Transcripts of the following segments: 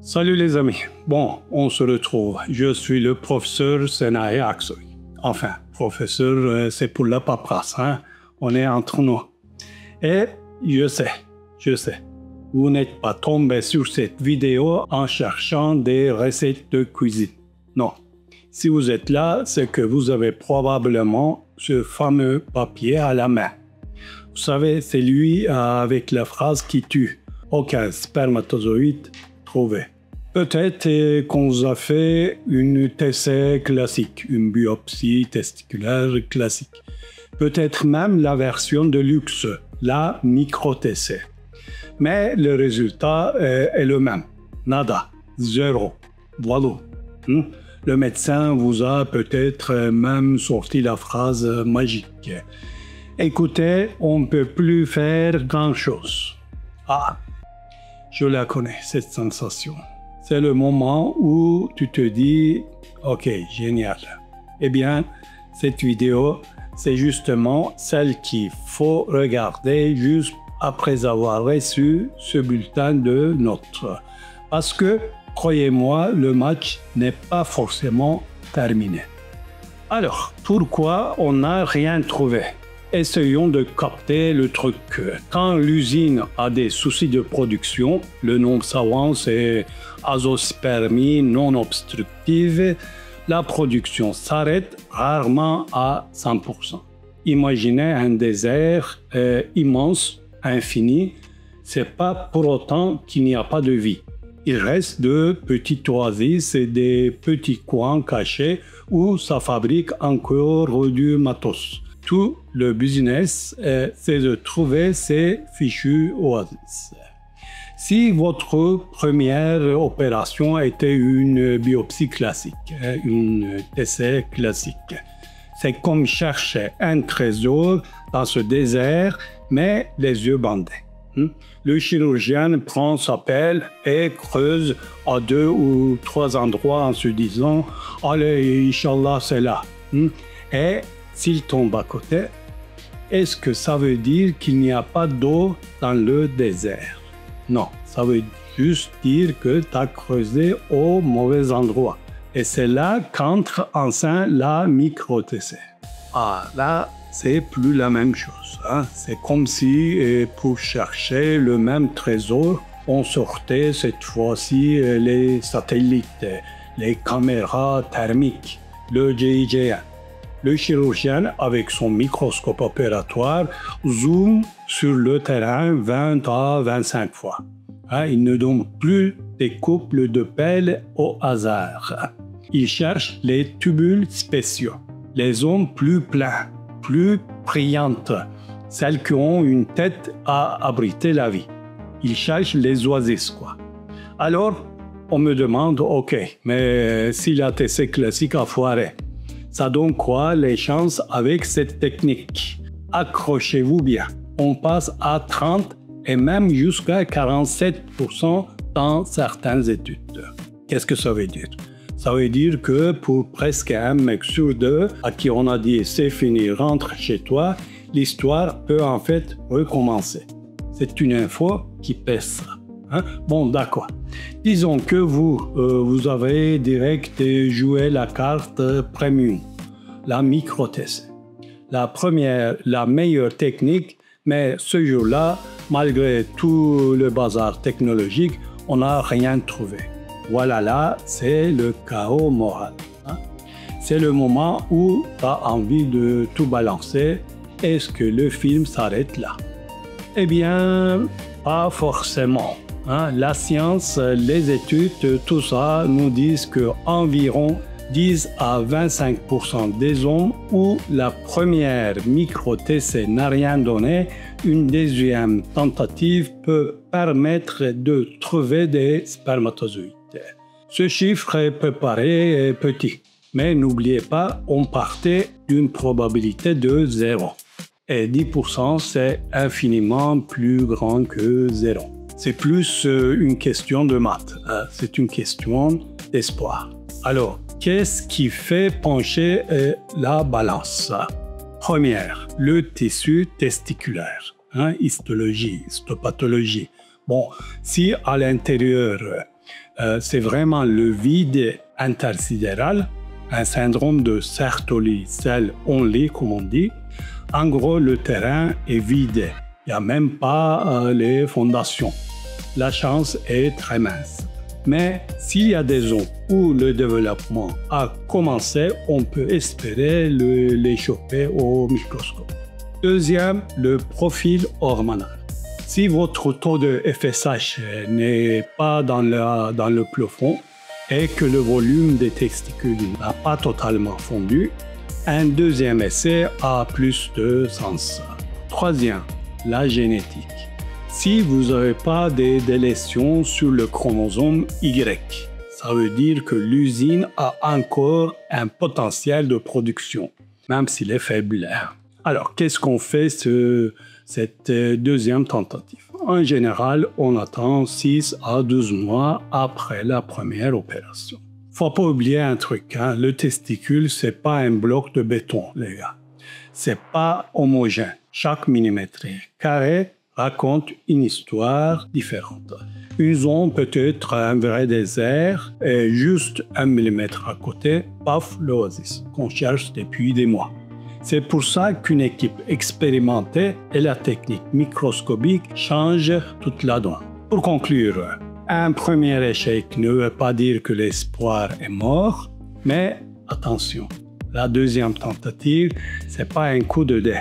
Salut les amis. Bon, on se retrouve. Je suis le professeur Senae Aksoy. Enfin, professeur, c'est pour la paperasse, hein. On est entre nous. Et je sais, vous n'êtes pas tombé sur cette vidéo en cherchant des recettes de cuisine. Non. Si vous êtes là, c'est que vous avez probablement ce fameux papier à la main. Vous savez, c'est lui avec la phrase qui tue. Aucun spermatozoïde trouvé. Peut-être qu'on vous a fait une TC classique, une biopsie testiculaire classique. Peut-être même la version de luxe, la micro-TC. Mais le résultat est le même. Nada, zéro. Voilà. Le médecin vous a peut-être même sorti la phrase magique. Écoutez, on ne peut plus faire grand-chose. Ah, je la connais, cette sensation. C'est le moment où tu te dis « Ok, génial ». Eh bien, cette vidéo, c'est justement celle qu'il faut regarder juste après avoir reçu ce bulletin de notes. Parce que, croyez-moi, le match n'est pas forcément terminé. Alors, pourquoi on n'a rien trouvé? Essayons de capter le truc. Quand l'usine a des soucis de production, le nom savant c'est azospermie non obstructive, la production s'arrête rarement à 100%. Imaginez un désert immense, infini, c'est pas pour autant qu'il n'y a pas de vie. Il reste de petites oasis et des petits coins cachés où ça fabrique encore du matos. Tout le business, c'est de trouver ces fichus oasis. Si votre première opération était une biopsie classique, une TC classique, c'est comme chercher un trésor dans ce désert, mais les yeux bandés. Le chirurgien prend sa pelle et creuse à 2 ou 3 endroits en se disant « Allez, Inch'Allah, c'est là ». Et s'il tombe à côté, est-ce que ça veut dire qu'il n'y a pas d'eau dans le désert? Non, ça veut juste dire que tu as creusé au mauvais endroit. Et c'est là qu'entre en scène la micro-TC. Ah, là, c'est plus la même chose. C'est comme si, pour chercher le même trésor, on sortait cette fois-ci les satellites, les caméras thermiques, le GIGN. Le chirurgien, avec son microscope opératoire, zoome sur le terrain 20 à 25 fois. Il ne donne plus des couples de pelles au hasard. Il cherche les tubules spéciaux, les zones plus pleines, plus brillantes, celles qui ont une tête à abriter la vie. Il cherche les oasis, quoi. Alors, on me demande, ok, mais si la TC classique a foiré, ça donne quoi les chances avec cette technique? Accrochez-vous bien. On passe à 30 et même jusqu'à 47% dans certaines études. Qu'est-ce que ça veut dire? Ça veut dire que pour presque un mec sur 2 à qui on a dit c'est fini, rentre chez toi, l'histoire peut en fait recommencer. C'est une info qui pèse ça. Bon, d'accord. Disons que vous avez direct joué la carte premium, la micro-TC. La meilleure technique, mais ce jour-là, malgré tout le bazar technologique, on n'a rien trouvé. Voilà, là, c'est le chaos moral. C'est le moment où tu as envie de tout balancer. Est-ce que le film s'arrête là? Eh bien, pas forcément. La science, les études, tout ça nous disent qu'environ 10 à 25% des hommes où la première micro-TC n'a rien donné, une deuxième tentative peut permettre de trouver des spermatozoïdes. Ce chiffre peut paraître petit, mais n'oubliez pas, on partait d'une probabilité de 0. Et 10%, c'est infiniment plus grand que 0. C'est plus une question de maths, c'est une question d'espoir. Alors, qu'est-ce qui fait pencher la balance? Première, le tissu testiculaire, histologie, histopathologie. Bon, si à l'intérieur, C'est vraiment le vide intersidéral, un syndrome de Sertoli, cell only, comme on dit. En gros, le terrain est vide. Il n'y a même pas les fondations. La chance est très mince. Mais s'il y a des zones où le développement a commencé, on peut espérer les choper au microscope. Deuxième, le profil hormonal. Si votre taux de FSH n'est pas dans le plafond et que le volume des testicules n'a pas totalement fondu, un deuxième essai a plus de sens. Troisième, la génétique. Si vous n'avez pas de délétions sur le chromosome Y, ça veut dire que l'usine a encore un potentiel de production, même s'il est faible. Alors, qu'est-ce qu'on fait cette deuxième tentative? En général, on attend 6 à 12 mois après la première opération. Faut pas oublier un truc, le testicule, c'est pas un bloc de béton, les gars. C'est pas homogène. Chaque millimètre carré raconte une histoire différente. Une zone peut être un vrai désert et juste 1 millimètre à côté, paf, l'oasis qu'on cherche depuis des mois. C'est pour ça qu'une équipe expérimentée et la technique microscopique changent toute la donne. Pour conclure, un premier échec ne veut pas dire que l'espoir est mort, mais attention, la deuxième tentative, c'est pas un coup de dé.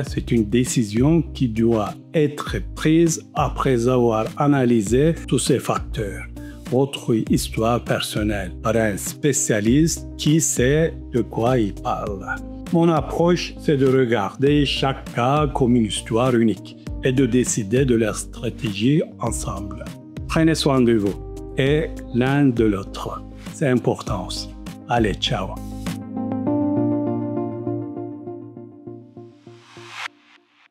C'est une décision qui doit être prise après avoir analysé tous ces facteurs. Votre histoire personnelle par un spécialiste qui sait de quoi il parle. Mon approche, c'est de regarder chaque cas comme une histoire unique et de décider de la stratégie ensemble. Prenez soin de vous et l'un de l'autre. C'est important aussi. Allez, ciao!